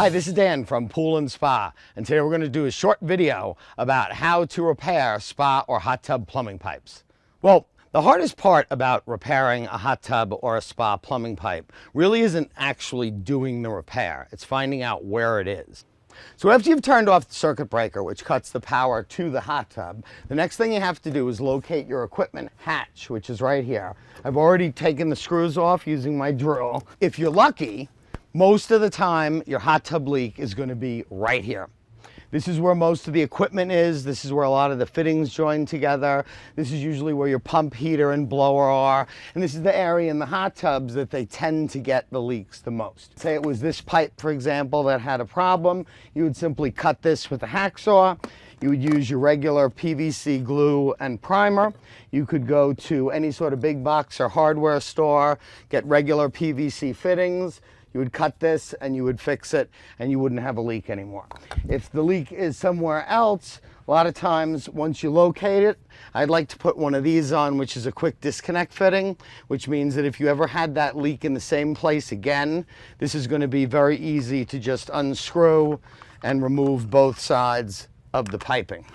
Hi, this is Dan from Pool and Spa, and today we're going to do a short video about how to repair spa or hot tub plumbing pipes. Well, the hardest part about repairing a hot tub or a spa plumbing pipe really isn't actually doing the repair. It's finding out where it is. So after you've turned off the circuit breaker, which cuts the power to the hot tub, the next thing you have to do is locate your equipment hatch, which is right here. I've already taken the screws off using my drill. If you're lucky, most of the time your hot tub leak is going to be right here. This is where most of the equipment is. This is where a lot of the fittings join together. This is usually where your pump heater and blower are. And this is the area in the hot tubs that they tend to get the leaks the most. Say it was this pipe, for example, that had a problem. You would simply cut this with a hacksaw. You would use your regular PVC glue and primer. You could go to any sort of big box or hardware store, get regular PVC fittings. You would cut this and you would fix it and you wouldn't have a leak anymore. If the leak is somewhere else, a lot of times once you locate it, I'd like to put one of these on, which is a quick disconnect fitting, which means that if you ever had that leak in the same place again, this is going to be very easy to just unscrew and remove both sides of the piping.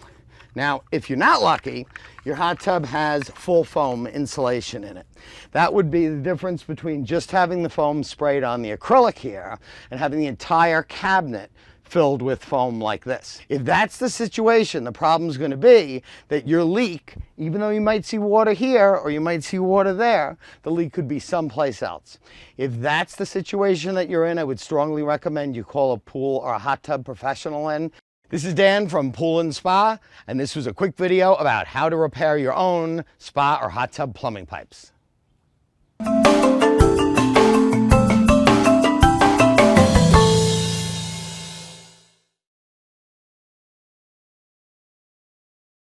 Now, if you're not lucky, your hot tub has full foam insulation in it. That would be the difference between just having the foam sprayed on the acrylic here and having the entire cabinet filled with foam like this. If that's the situation, the problem is going to be that your leak, even though you might see water here or you might see water there, the leak could be someplace else. If that's the situation that you're in, I would strongly recommend you call a pool or a hot tub professional in. This is Dan from Pool and Spa, and this was a quick video about how to repair your own spa or hot tub plumbing pipes.